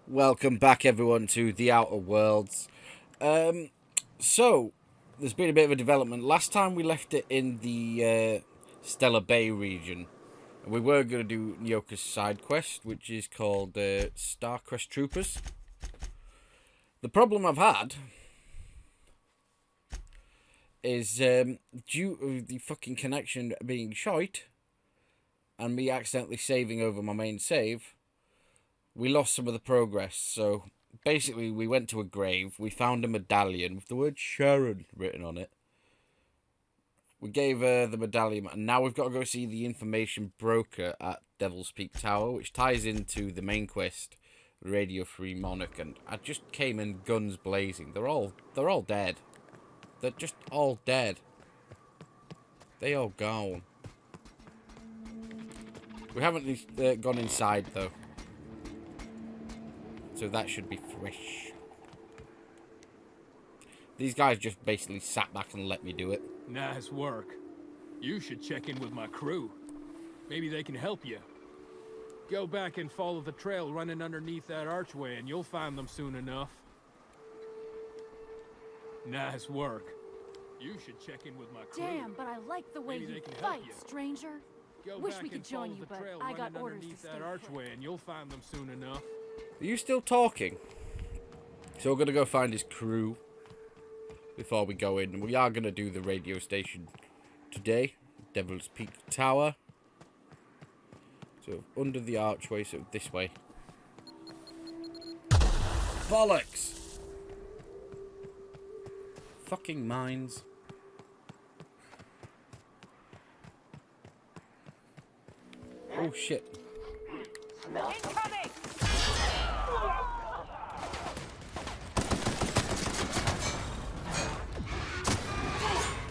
Welcome back, everyone, to The Outer Worlds. So, there's been a bit of a development. Last time we left it in the Stellar Bay region. We were going to do Nyoka's side quest, which is called Starcrest Troopers. The problem I've had is due to the fucking connection being shite and me accidentally saving over my main save, we lost some of the progress. So basically we went to a grave, we found a medallion with the word Sharon written on it. We gave her the medallion, and now we've got to go see the information broker at Devil's Peak Tower, which ties into the main quest, Radio Free Monarch. And I just came in guns blazing. They're all dead. They're just all dead. They all gone. We haven't gone inside though, so that should be fresh. These guys just basically sat back and let me do it. Nice work. You should check in with my crew. Maybe they can help you. Go back and follow the trail running underneath that archway and you'll find them soon enough. Nice work. You should check in with my crew. Damn, but I like the way you fight, stranger. Wish we could join you, but I got orders to stay that archway and you'll find them soon enough. Are you still talking? So we're going to go find his crew before we go in. We are going to do the radio station today. Devil's Peak Tower. So under the archway, so this way. Bollocks! Fucking mines. Oh shit. Incoming!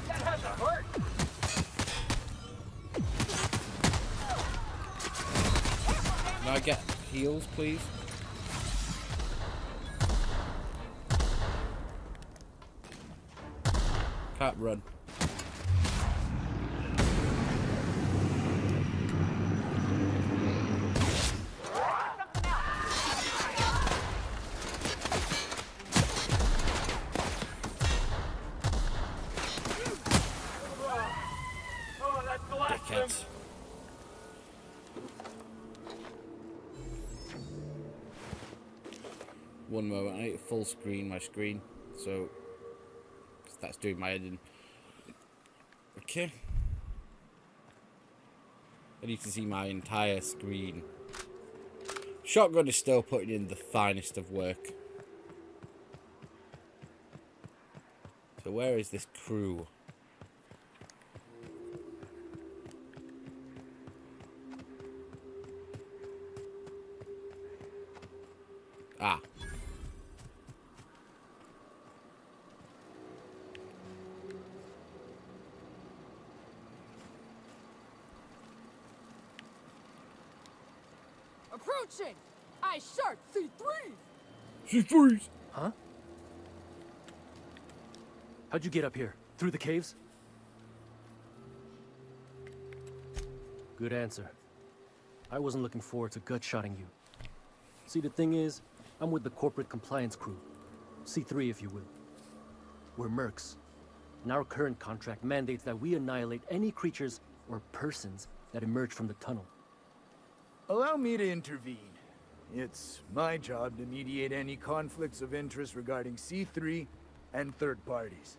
That has a hurt! Can I get heals, please? Can't run. Dickheads. One moment, I need to full screen my screen, so that's doing my editing. Okay. I need to see my entire screen. Shotgun is still putting in the finest of work. So where is this crew? Ah. Approaching! I shark C3! She freeze! Huh? How'd you get up here? Through the caves? Good answer. I wasn't looking forward to gut-shotting you. See, the thing is, I'm with the corporate compliance crew. C3, if you will. We're mercs, and our current contract mandates that we annihilate any creatures or persons that emerge from the tunnel. Allow me to intervene. It's my job to mediate any conflicts of interest regarding C3 and third parties.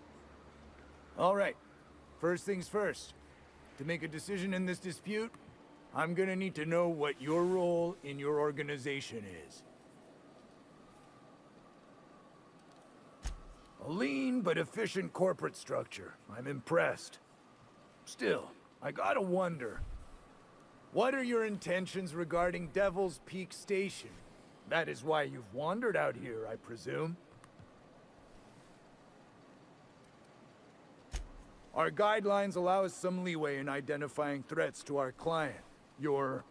All right, first things first. To make a decision in this dispute, I'm gonna need to know what your role in your organization is. A lean but efficient corporate structure. I'm impressed. Still, I gotta wonder, what are your intentions regarding Devil's Peak Station? That is why you've wandered out here, I presume. Our guidelines allow us some leeway in identifying threats to our client. Your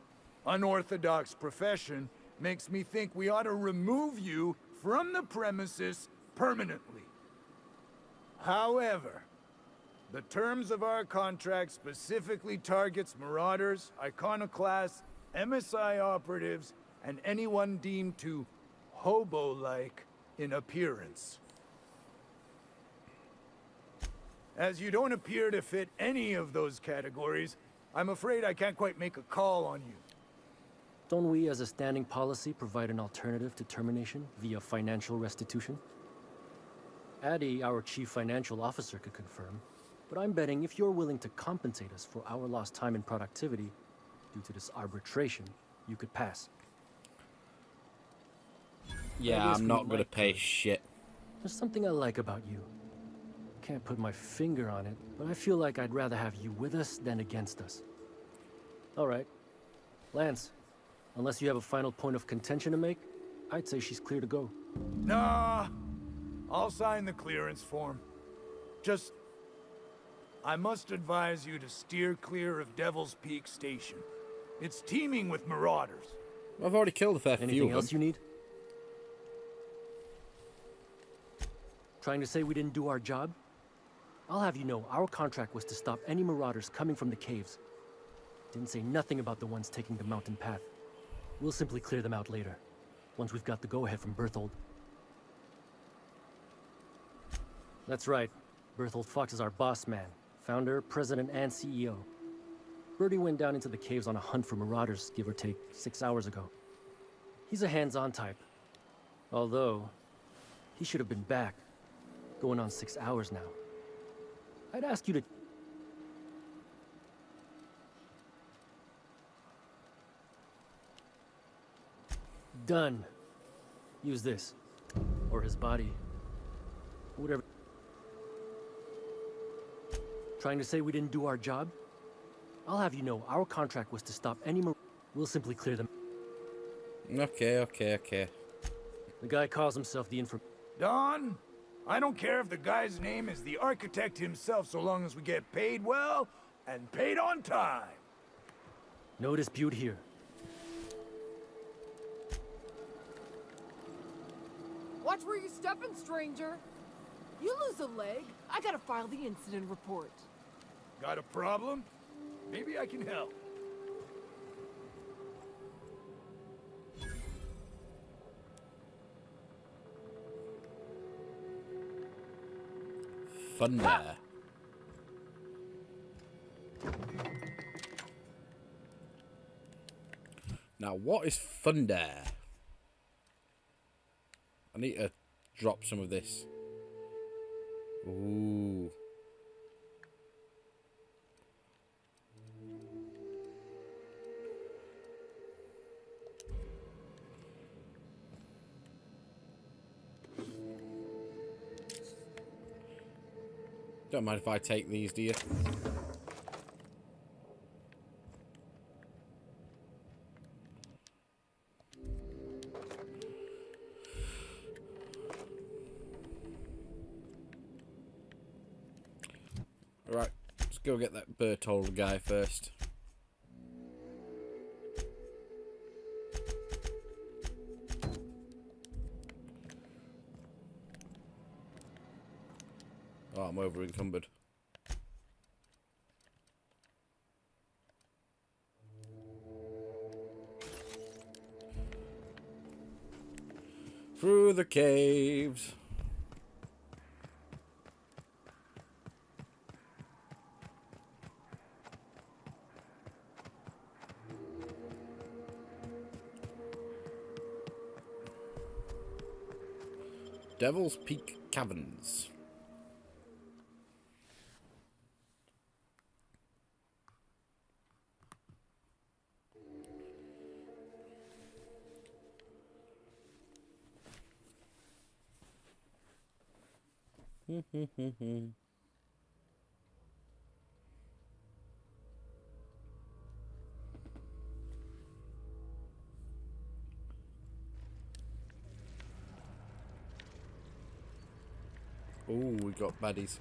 unorthodox profession makes me think we ought to remove you from the premises permanently. However, the terms of our contract specifically targets marauders, iconoclasts, MSI operatives, and anyone deemed to hobo-like in appearance. As you don't appear to fit any of those categories, I'm afraid I can't quite make a call on you. Don't we, as a standing policy, provide an alternative to termination via financial restitution? Addy, our chief financial officer, could confirm, but I'm betting if you're willing to compensate us for our lost time and productivity due to this arbitration, you could pass. Yeah, I'm not gonna pay shit. There's something I like about you. Can't put my finger on it, but I feel like I'd rather have you with us than against us. All right. Lance, unless you have a final point of contention to make, I'd say she's clear to go. Nah, I'll sign the clearance form. Just, I must advise you to steer clear of Devil's Peak Station. It's teeming with marauders. I've already killed a fair few Anything of else them. you need? Trying to say we didn't do our job? I'll have you know, our contract was to stop any marauders coming from the caves. Didn't say nothing about the ones taking the mountain path. We'll simply clear them out later, once we've got the go-ahead from Berthold. That's right. Berthold Fox is our boss man, founder, president, and CEO. Bertie went down into the caves on a hunt for marauders, give or take, 6 hours ago. He's a hands-on type. Although, he should have been back. Going on 6 hours now. I'd ask you to... Done. Use this. Or his body. Whatever. Trying to say we didn't do our job? I'll have you know, our contract was to stop any We'll simply clear them. Okay. The guy calls himself the Don, I don't care if the guy's name is the architect himself so long as we get paid well and paid on time. No dispute here. Watch where you're stepping, stranger. You lose a leg, I gotta file the incident report. Got a problem? Maybe I can help. Thunder. Now, what is thunder? I need to drop some of this. Ooh. Don't mind if I take these, do you? Right, let's go get that Berthold guy first. Oh, I'm over encumbered. Through the caves. Devil's Peak Caverns. Oh, we got baddies.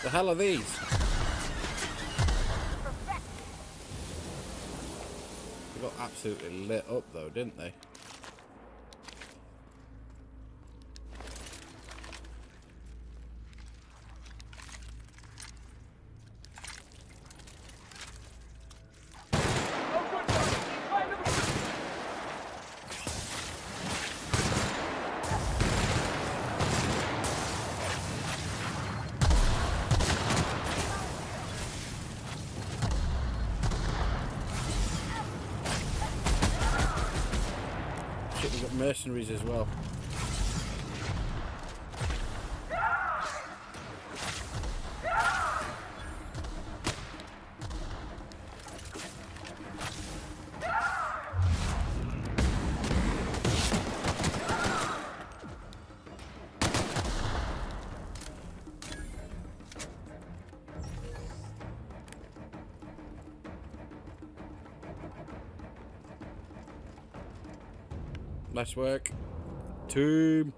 The hell are these? They got absolutely lit up though, didn't they? mercenaries as well. Nice work, team.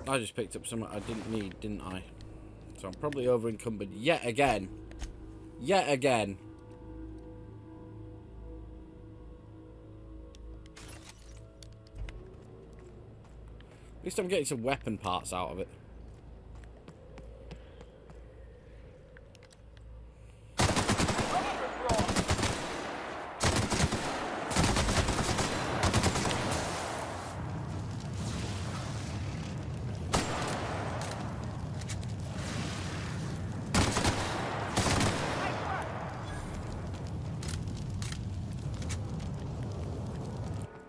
I just picked up something I didn't need, didn't I? So I'm probably over encumbered yet again. Yet again. At least I'm getting some weapon parts out of it.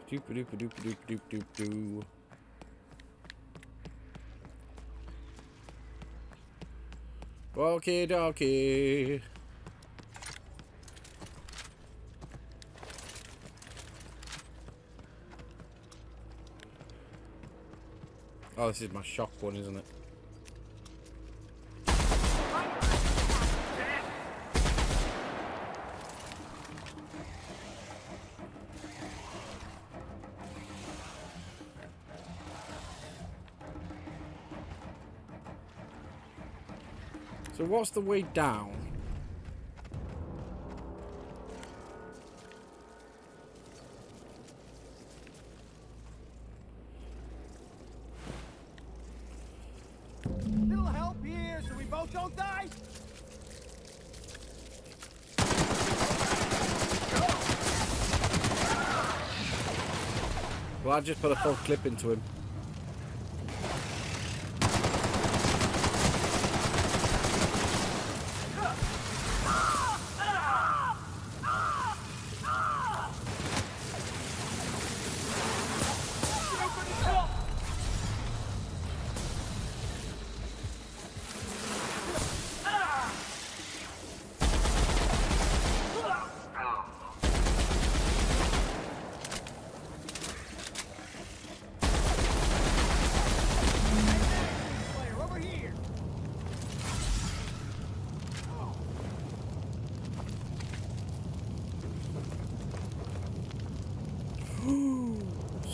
Doop doop doop doop doop doop doop. Okie dokie. Oh, this is my shock one, isn't it? So what's the way down? Little help here so we both don't die? Well, I just put a full clip into him. Over here.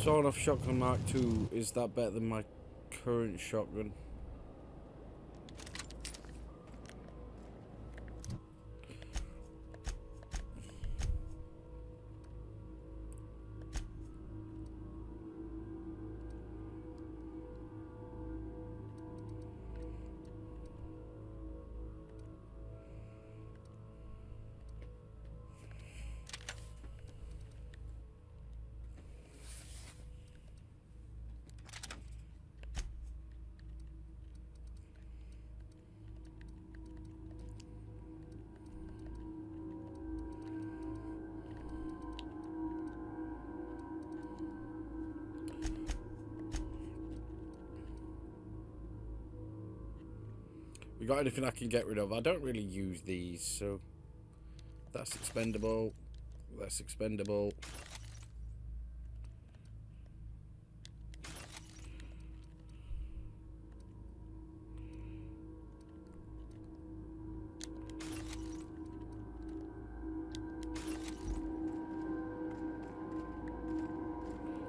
Sawed-off shotgun Mark II. Is that better than my current shotgun? We got anything I can get rid of? I don't really use these, so that's expendable. That's expendable.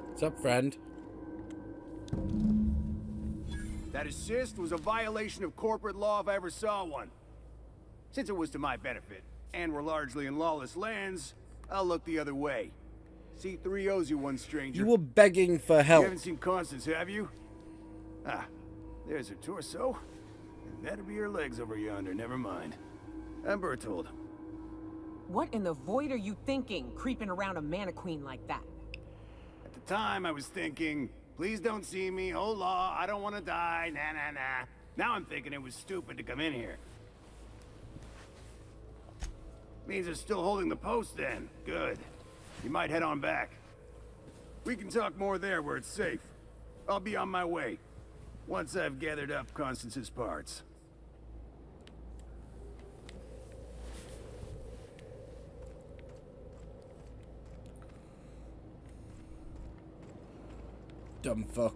What's up, friend? That assist was a violation of corporate law if I ever saw one. Since it was to my benefit, and we're largely in lawless lands, I'll look the other way. C3 owes you one, stranger. You were begging for You help. haven't seen Constance, have you? Ah, there's her torso. And that'll be her legs over yonder, never mind. I'm Bertold. What in the void are you thinking, creeping around a mannequin like that? At the time, I was thinking, please don't see me, oh law, I don't want to die, nah nah nah. Now I'm thinking it was stupid to come in here. Means they're still holding the post then. Good. You might head on back. We can talk more there where it's safe. I'll be on my way. Once I've gathered up Constance's parts. Dumb fuck.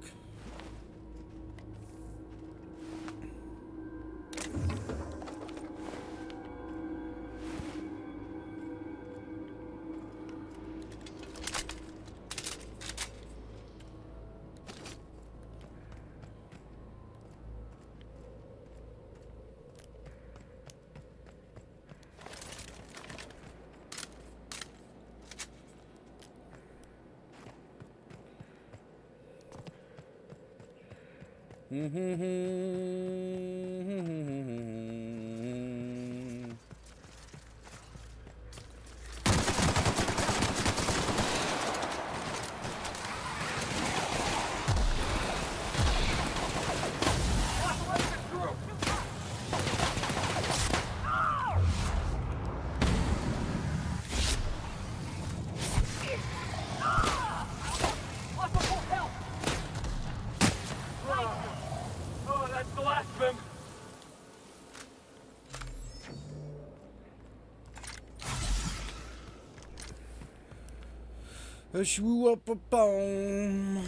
A shrew up a bone. Let's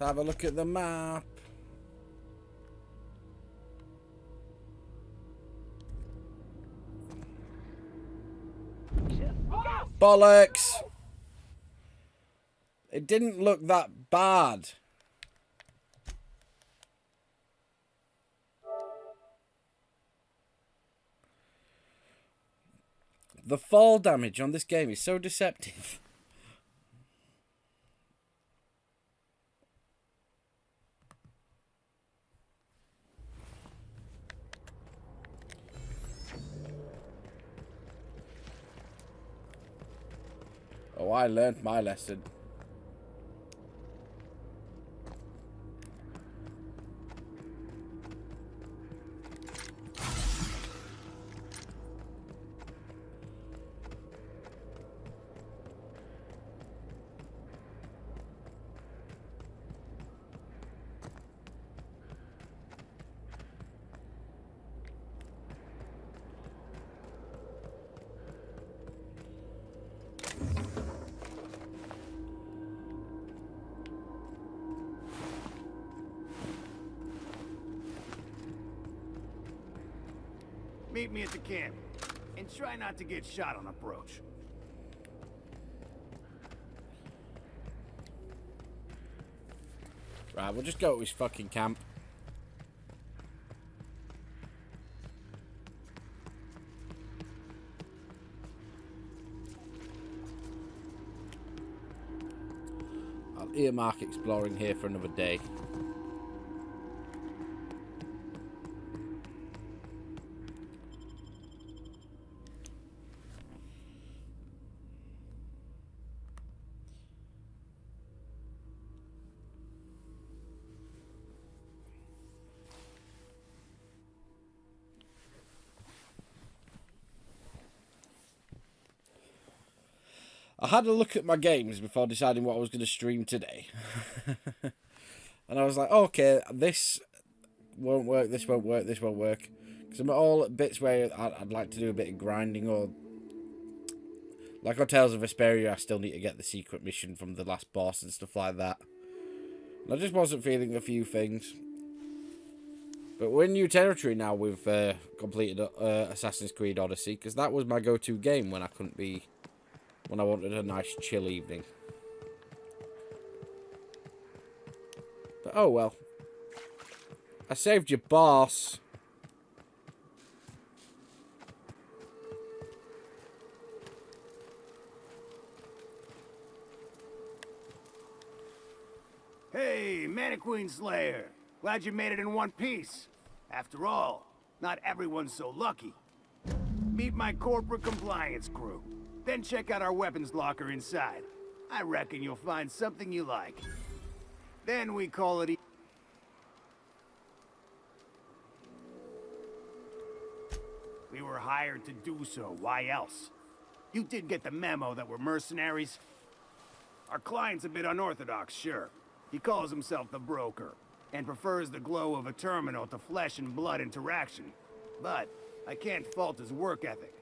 have a look at the map. Bollocks! It didn't look that bad. The fall damage on this game is so deceptive. Oh, I learned my lesson. Meet me at the camp. And try not to get shot on approach. Right, we'll just go to his fucking camp. I'll earmark exploring here for another day. I had a look at my games before deciding what I was going to stream today. And I was like, oh, okay, this won't work, this won't work, this won't work. Because I'm all at bits where I'd like to do a bit of grinding, or... like on Tales of Vesperia, I still need to get the secret mission from the last boss and stuff like that. And I just wasn't feeling a few things. But we're in new territory now. We've completed Assassin's Creed Odyssey, because that was my go-to game when I couldn't be... when I wanted a nice chill evening. But oh well. I saved your boss. Hey, Mannequin Slayer. Glad you made it in one piece. After all, not everyone's so lucky. Meet my corporate compliance crew. Then check out our weapons locker inside. I reckon you'll find something you like. Then we call it... We were hired to do so, why else? You did get the memo that we're mercenaries? Our client's a bit unorthodox, sure. He calls himself the broker, and prefers the glow of a terminal to flesh and blood interaction. But I can't fault his work ethic.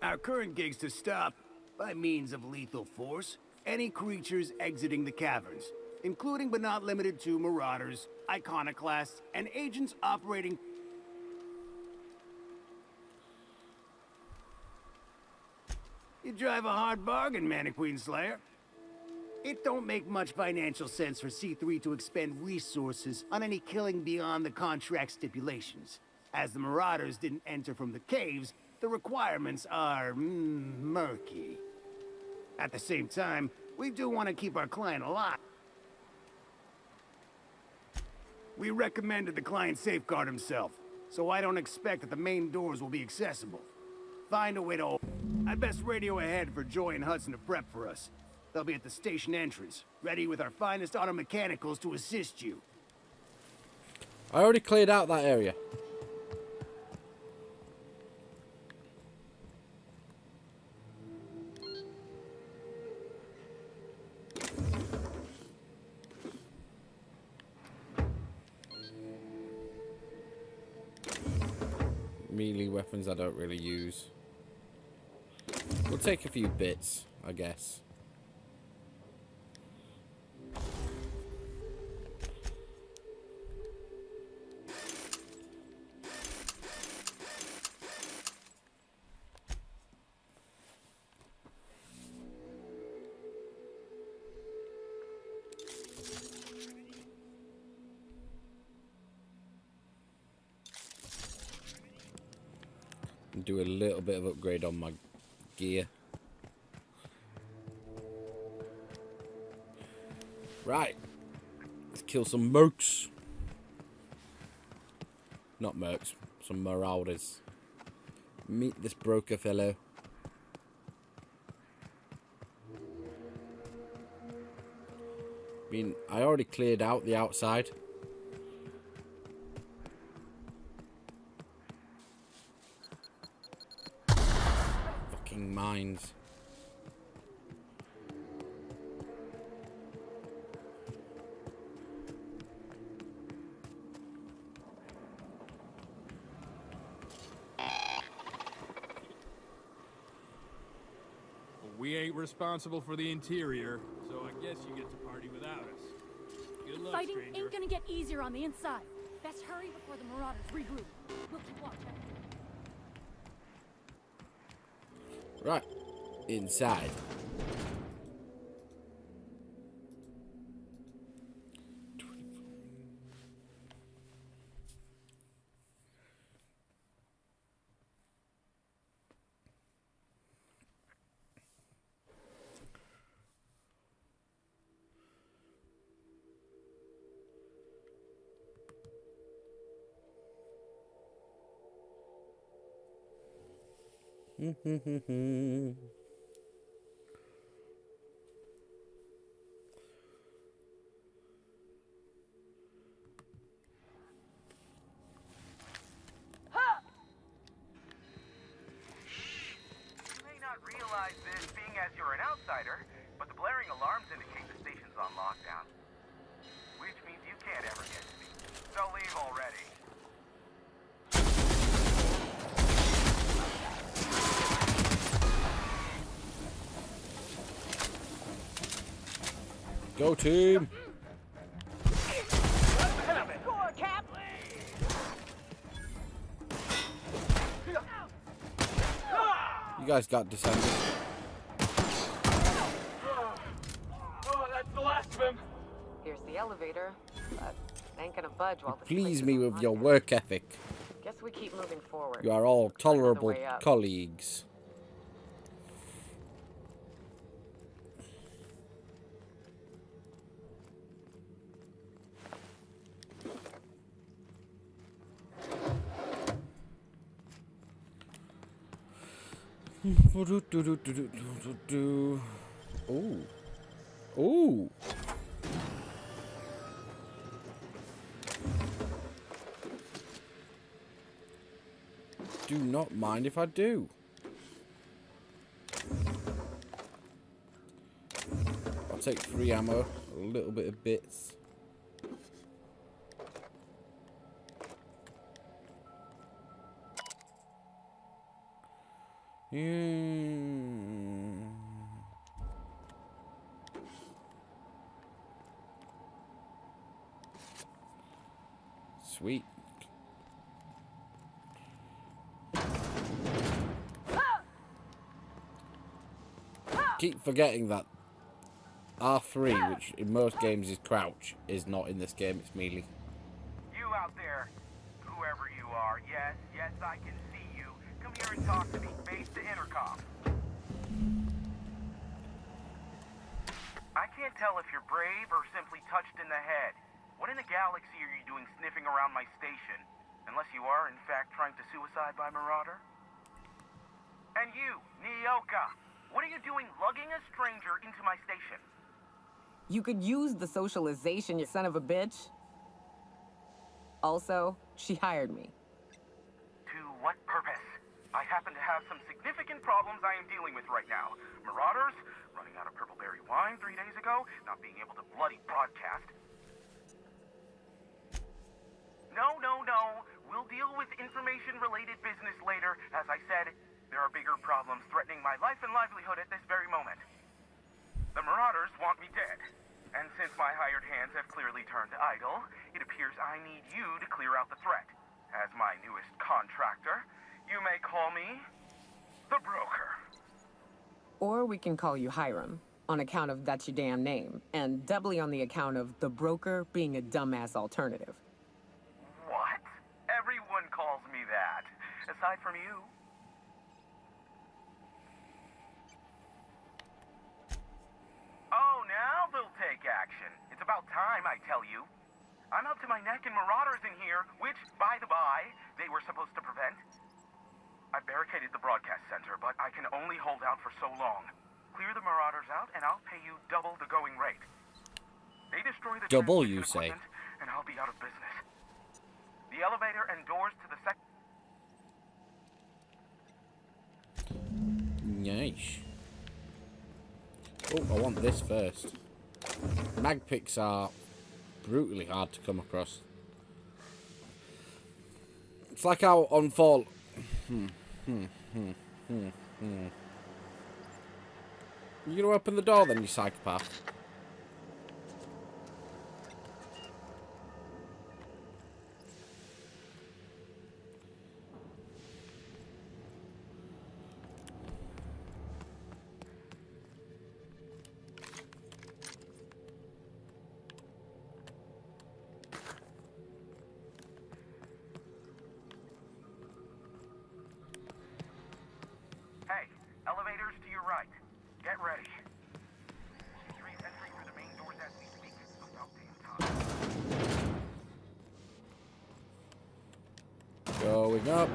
Our current gig's to stop, by means of lethal force, any creatures exiting the caverns, including but not limited to marauders, iconoclasts, and agents operating... You drive a hard bargain, Mannequin Slayer. It don't make much financial sense for C3 to expend resources on any killing beyond the contract stipulations. As the Marauders didn't enter from the caves, the requirements are murky. At the same time, we do want to keep our client alive. We recommended the client safeguard himself, so I don't expect that the main doors will be accessible. Find a way to... I'd best radio ahead for Joy and Hudson to prep for us. They'll be at the station entrance, ready with our finest auto mechanicals to assist you. I already cleared out that area. Melee weapons I don't really use. We'll take a few bits, I guess. Do a little bit of upgrade on my gear. Right, let's kill some mercs. Not mercs, some marauders. Meet this broker fellow. I mean, I already cleared out the outside. Mines. We ain't responsible for the interior, so I guess you get to party without us. Good luck, Fighting stranger. ain't gonna get easier on the inside. Best hurry before the Marauders regroup. We'll keep watch out. Right, inside. Go team! You guys got descended. Oh, that's the last of him. Here's the elevator, but ain't gonna budge while this Please place me is on with your lockdown. work ethic. Guess we keep moving forward. You are all tolerable way up. colleagues. Ooh. Ooh. Do not mind if I do. I'll take 3 ammo, a little bit of bits. Sweet. Keep forgetting that R3, which in most games is crouch, is not in this game, it's melee. You out there, whoever you are, yes, I can see you. Come here and talk to me, face the intercom. I can't tell if you're brave or simply touched in the head. What in the galaxy are you doing sniffing around my station? Unless you are, in fact, trying to suicide by Marauder? And you, Nyoka, what are you doing lugging a stranger into my station? You could use the socialization, you son of a bitch. Also, she hired me. To what purpose? I happen to have some significant problems I am dealing with right now. Marauders, running out of purple berry wine 3 days ago, not being able to bloody broadcast. No. We'll deal with information-related business later. As I said, there are bigger problems threatening my life and livelihood at this very moment. The Marauders want me dead. And since my hired hands have clearly turned idle, it appears I need you to clear out the threat. As my newest contractor, you may call me the Broker. Or we can call you Hiram, on account of that's your damn name, and doubly on the account of the Broker being a dumbass alternative. What? Everyone calls me that, aside from you. Oh, now they'll take action. It's about time, I tell you. I'm up to my neck in Marauders in here, which, by the by, they were supposed to prevent. I barricaded the broadcast center, but I can only hold out for so long. Clear the Marauders out, and I'll pay you double the going rate. They destroy the Double, you say? And I'll be out of business. The elevator and doors to the Nice. Oh, I want this first. Mag picks are brutally hard to come across. It's like how on Fall. You gonna open the door then, you psychopath? Hey, elevators to your right. Get ready. C3's entering through the main doors as we speak. About damn time. Going up.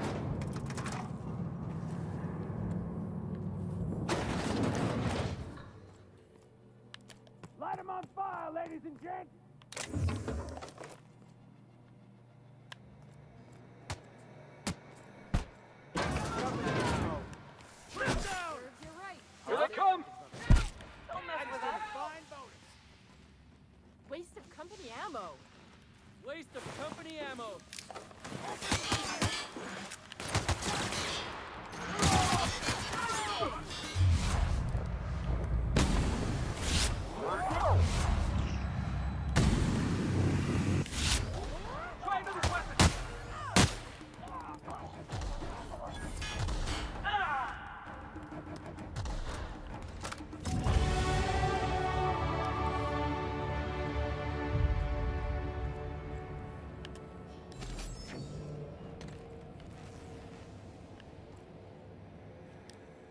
Light 'em on fire, ladies and gents! Here they come! Don't mess with us. Waste of company ammo. Waste of company ammo. Try another weapon!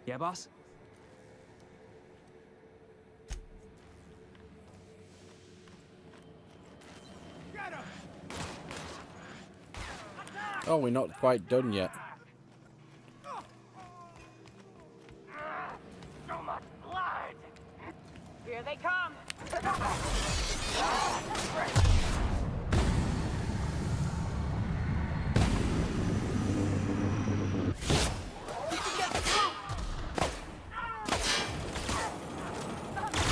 Yeah, boss? Oh, we're not quite done yet.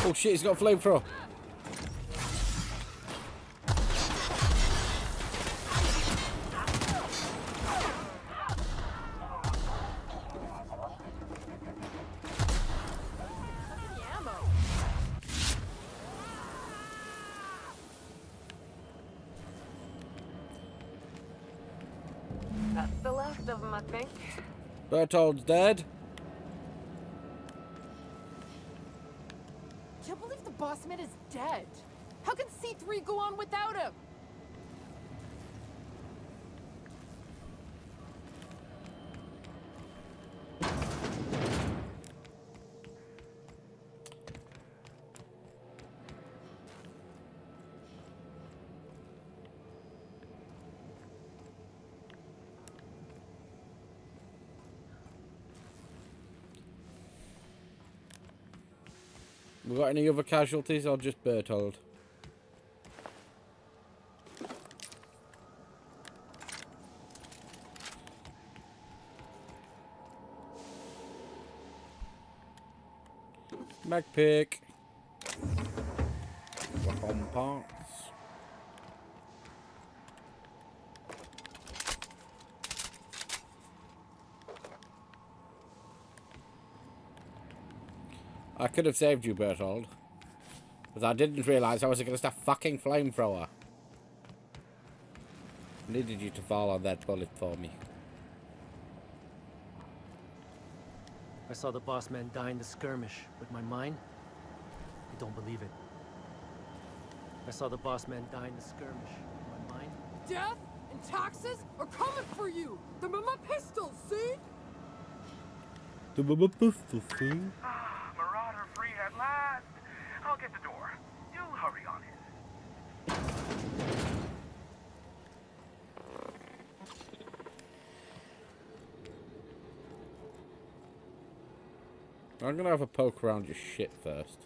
Oh shit, he's got a flamethrower. That's the last of them, I think. Bertold's dead. Can't believe the boss man is dead. How can C3 go on without him? We got any other casualties or just Bertold? Mag pick. Weapon parts. I could have saved you, Bertold. But I didn't realise I was against a fucking flamethrower. I needed you to fall on that bullet for me. I saw the boss man die in the skirmish with my mine. I don't believe it. I saw the boss man die in the skirmish with my mine. Death and taxes are coming for you. They're my pistols, see? Marauder free at last. I'll get the door. You hurry on in. I'm gonna have a poke around your shit first.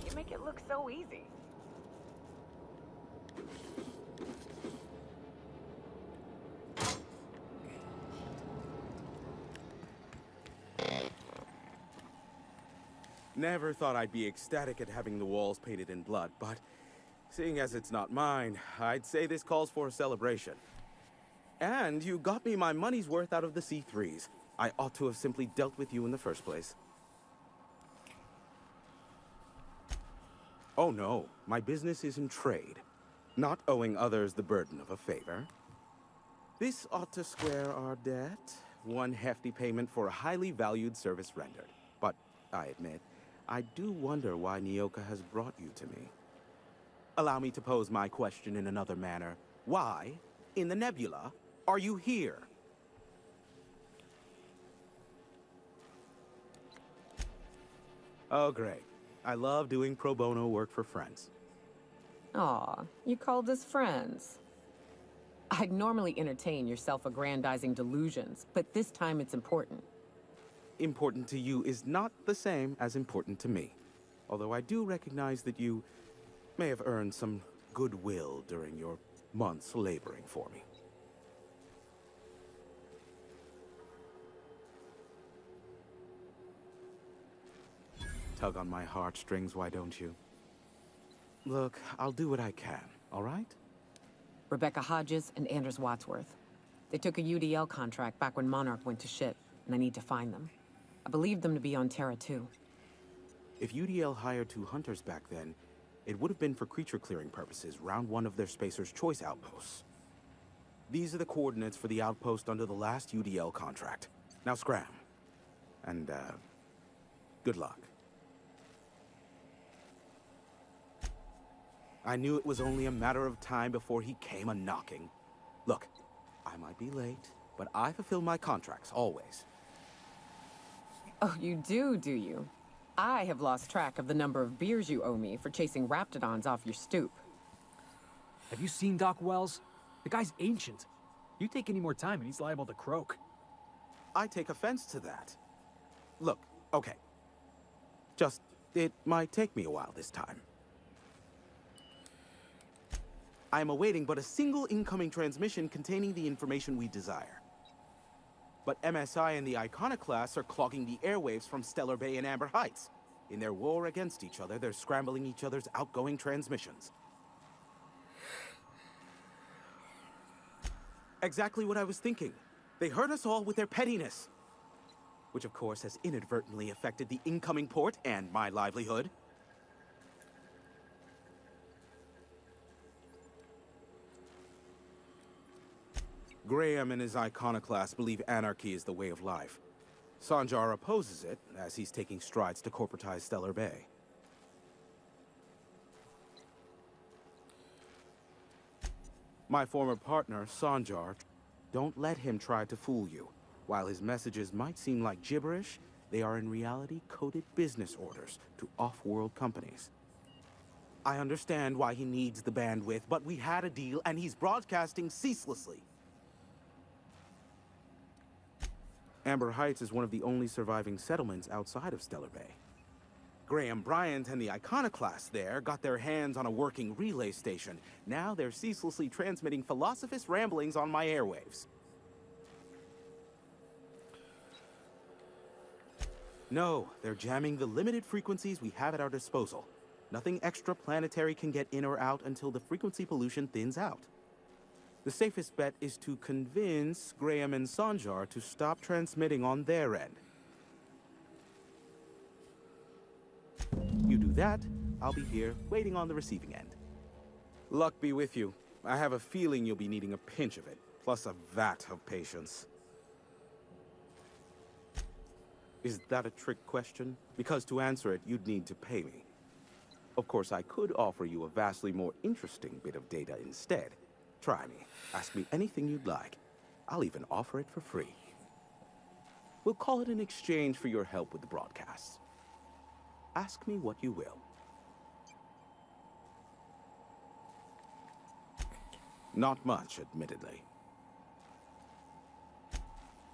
You make it look so easy. Never thought I'd be ecstatic at having the walls painted in blood, but seeing as it's not mine, I'd say this calls for a celebration. And you got me my money's worth out of the C3s. I ought to have simply dealt with you in the first place. Oh no, my business is in trade, not owing others the burden of a favor. This ought to square our debt. One hefty payment for a highly valued service rendered. But I admit, I do wonder why Nyoka has brought you to me. Allow me to pose my question in another manner. Why, in the nebula, are you here? Oh, great. I love doing pro bono work for friends. Aw, you called us friends. I'd normally entertain your self-aggrandizing delusions, but this time it's important. Important to you is not the same as important to me. Although I do recognize that you may have earned some goodwill during your months laboring for me. Tug on my heartstrings, why don't you? Look, I'll do what I can, all right? Rebecca Hodges and Anders Wadsworth. They took a UDL contract back when Monarch went to shit, and I need to find them. I believe them to be on Terra 2. If UDL hired 2 hunters back then, it would have been for creature clearing purposes, round one of their Spacer's Choice outposts. These are the coordinates for the outpost under the last UDL contract. Now scram. And, good luck. I knew it was only a matter of time before he came a-knocking. Look, I might be late, but I fulfill my contracts, always. Oh, you do you? I have lost track of the number of beers you owe me for chasing raptidons off your stoop. Have you seen Doc Wells? The guy's ancient. You take any more time and he's liable to croak. I take offense to that. Look, okay. Just, it might take me a while this time. I am awaiting but a single incoming transmission containing the information we desire. But MSI and the Iconoclasts are clogging the airwaves from Stellar Bay and Amber Heights. In their war against each other, they're scrambling each other's outgoing transmissions. Exactly what I was thinking. They hurt us all with their pettiness. Which of course has inadvertently affected the incoming port and my livelihood. Graham and his iconoclasts believe anarchy is the way of life. Sanjar opposes it, as he's taking strides to corporatize Stellar Bay. My former partner, Sanjar, don't let him try to fool you. While his messages might seem like gibberish, they are in reality coded business orders to off-world companies. I understand why he needs the bandwidth, but we had a deal and he's broadcasting ceaselessly. Amber Heights is one of the only surviving settlements outside of Stellar Bay. Graham Bryant and the Iconoclasts there got their hands on a working relay station. Now they're ceaselessly transmitting Philosophist ramblings on my airwaves. No, they're jamming the limited frequencies we have at our disposal. Nothing extraplanetary can get in or out until the frequency pollution thins out. The safest bet is to convince Graham and Sanjar to stop transmitting on their end. You do that, I'll be here, waiting on the receiving end. Luck be with you. I have a feeling you'll be needing a pinch of it, plus a vat of patience. Is that a trick question? Because to answer it, you'd need to pay me. Of course, I could offer you a vastly more interesting bit of data instead. Try me. Ask me anything you'd like. I'll even offer it for free. We'll call it an exchange for your help with the broadcasts. Ask me what you will. Not much, admittedly.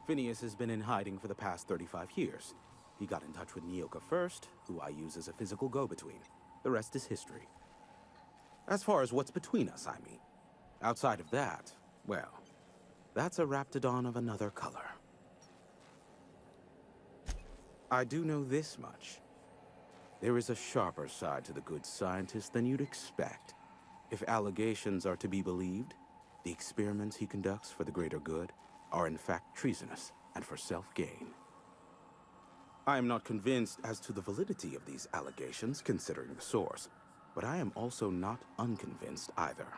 Phineas has been in hiding for the past 35 years. He got in touch with Nyoka first, who I use as a physical go-between. The rest is history. As far as what's between us, I mean. Outside of that, well, that's a Raptidon of another color. I do know this much. There is a sharper side to the good scientist than you'd expect. If allegations are to be believed, the experiments he conducts for the greater good are in fact treasonous and for self-gain. I am not convinced as to the validity of these allegations, considering the source, but I am also not unconvinced either.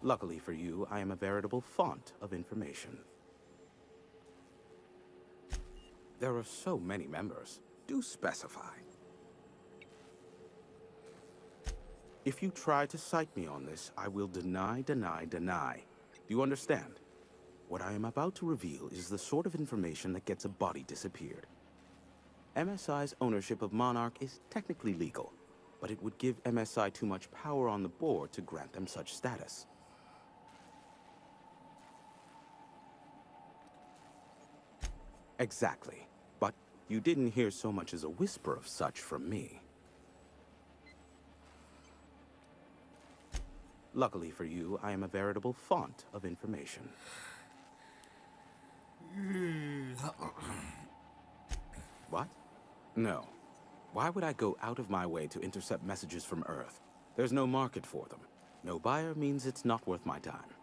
Luckily for you, I am a veritable font of information. There are so many members. Do specify. If you try to cite me on this, I will deny, deny, deny. Do you understand? What I am about to reveal is the sort of information that gets a body disappeared. MSI's ownership of Monarch is technically legal, but it would give MSI too much power on the board to grant them such status. Exactly. But you didn't hear so much as a whisper of such from me. Luckily for you, I am a veritable font of information. What? No. Why would I go out of my way to intercept messages from Earth? There's no market for them. No buyer means it's not worth my time.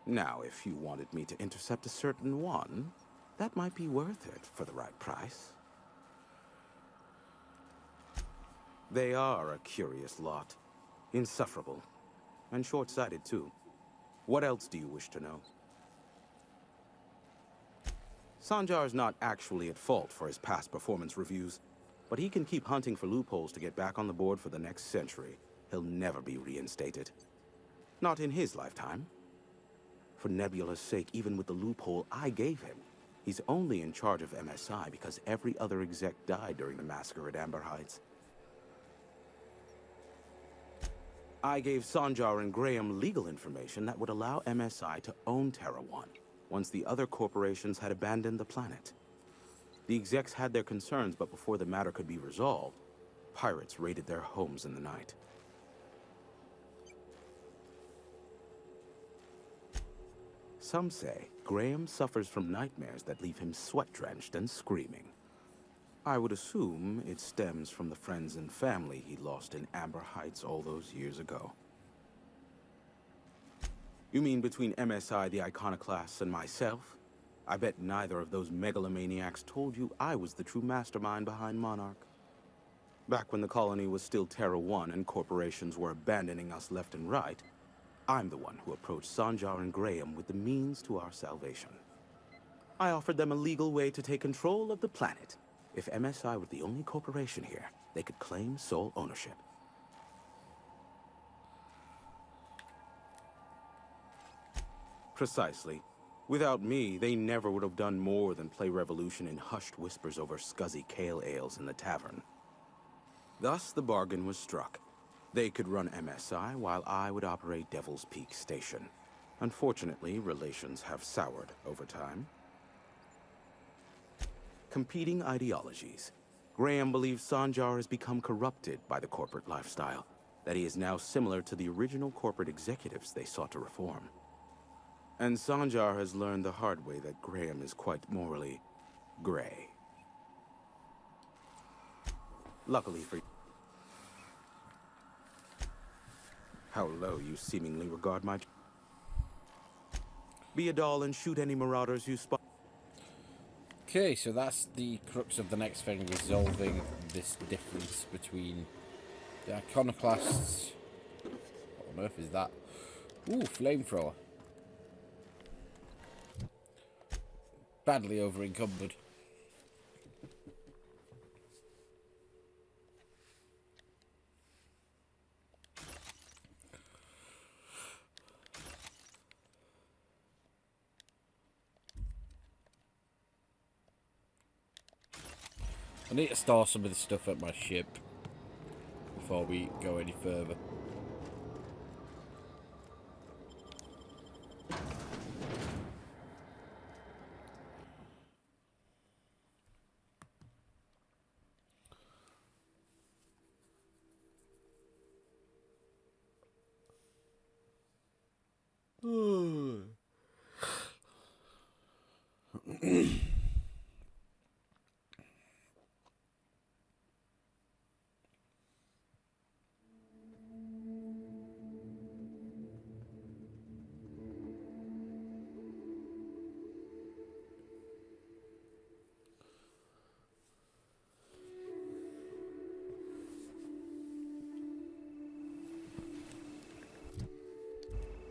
Now, if you wanted me to intercept a certain one, that might be worth it for the right price. They are a curious lot. Insufferable. And short-sighted, too. What else do you wish to know? Sanjar's not actually at fault for his past performance reviews, but he can keep hunting for loopholes to get back on the board for the next century. He'll never be reinstated. Not in his lifetime. For Nebula's sake, even with the loophole I gave him, he's only in charge of MSI because every other exec died during the massacre at Amber Heights. I gave Sanjar and Graham legal information that would allow MSI to own Terra 1, once the other corporations had abandoned the planet. The execs had their concerns, but before the matter could be resolved, pirates raided their homes in the night. Some say Graham suffers from nightmares that leave him sweat-drenched and screaming. I would assume it stems from the friends and family he lost in Amber Heights all those years ago. You mean between MSI, the Iconoclasts, and myself? I bet neither of those megalomaniacs told you I was the true mastermind behind Monarch. Back when the colony was still Terra 1 and corporations were abandoning us left and right, I'm the one who approached Sanjar and Graham with the means to our salvation. I offered them a legal way to take control of the planet. If MSI were the only corporation here, they could claim sole ownership. Precisely. Without me, they never would have done more than play Revolution in hushed whispers over scuzzy kale ales in the tavern. Thus, the bargain was struck. They could run MSI while I would operate Devil's Peak Station. Unfortunately, relations have soured over time. Competing ideologies. Graham believes Sanjar has become corrupted by the corporate lifestyle, that he is now similar to the original corporate executives they sought to reform. And Sanjar has learned the hard way that Graham is quite morally gray. Luckily for you. How low you seemingly regard my... Be a doll and shoot any marauders you spot. Okay, so that's the crux of the next thing, resolving this difference between the Iconoclasts. What on earth is that? Ooh, flamethrower. Badly over encumbered. I need to store some of the stuff at my ship before we go any further.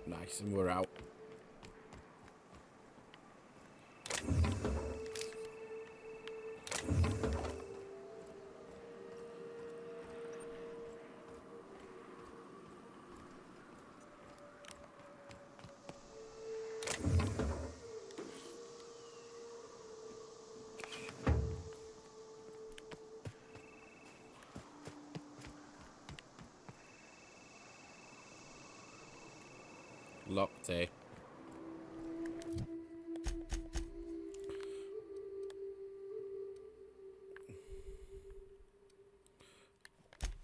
Nice, and we're out. Locked, eh?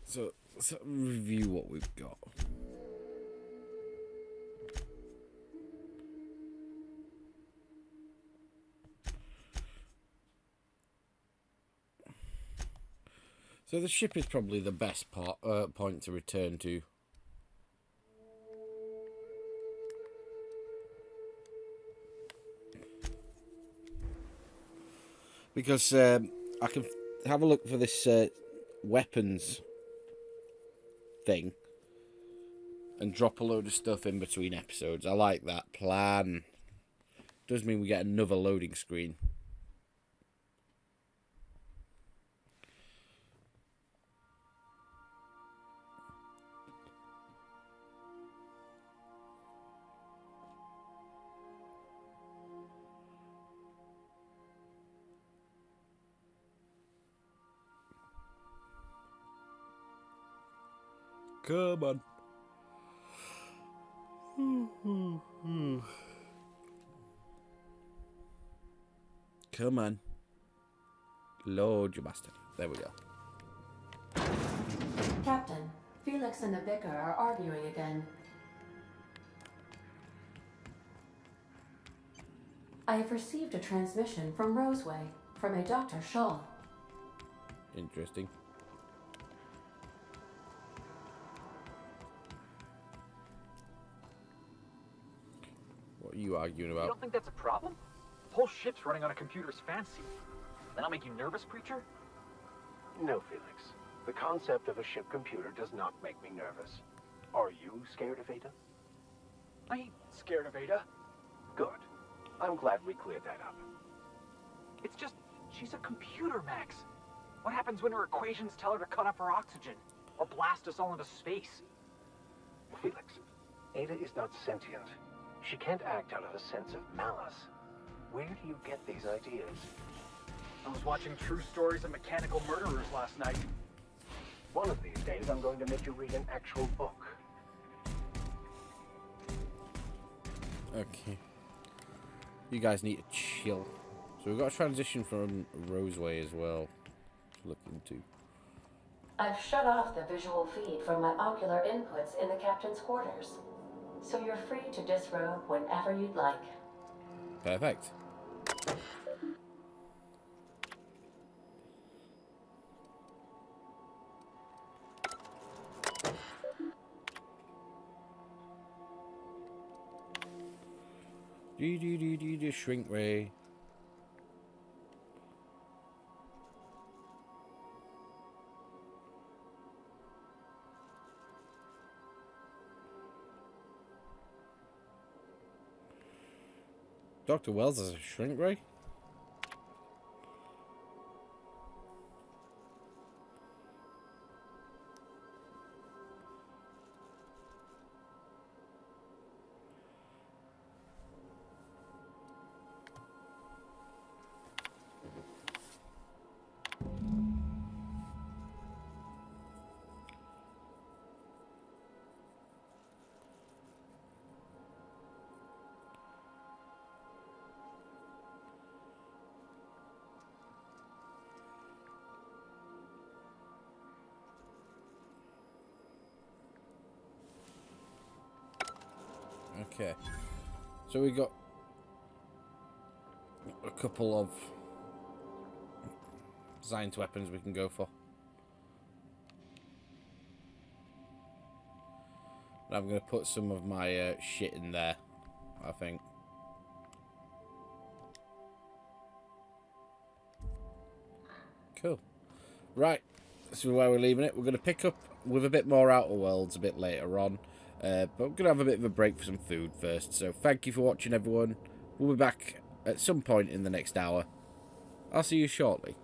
So let's review what we've got. So the ship is probably the best point to return to. Because I can have a look for this weapons thing and drop a load of stuff in between episodes. I like that plan. Does mean we get another loading screen. Come on. Come on. Lord, you bastard. There we go. Captain, Felix and the vicar are arguing again. I have received a transmission from Roseway, from a Dr. Shaw. Interesting. What are you arguing You about? don't think that's a problem? The whole ship's running on a computer's fancy. That'll make you nervous, Preacher? No, Felix. The concept of a ship computer does not make me nervous. Are you scared of Ada? I ain't scared of Ada. Good. I'm glad we cleared that up. It's just, she's a computer, Max. What happens when her equations tell her to cut up her oxygen? Or blast us all into space? Felix, Ada is not sentient. She can't act out of a sense of malice. Where do you get these ideas? I was watching True Stories of Mechanical Murderers last night. One of these days, I'm going to make you read an actual book. Okay. You guys need to chill. So we've got a transition from Roseway as well to look into. I've shut off the visual feed from my ocular inputs in the captain's quarters, so you're free to disrobe whenever you'd like. Perfect. Shrink ray. Dr. Wells has a shrink ray? Okay, so we got a couple of science weapons we can go for. And I'm going to put some of my shit in there, I think. Cool. Right, this is where we're leaving it. We're going to pick up with a bit more Outer Worlds a bit later on. But we're going to have a bit of a break for some food first. So thank you for watching, everyone. We'll be back at some point in the next hour. I'll see you shortly.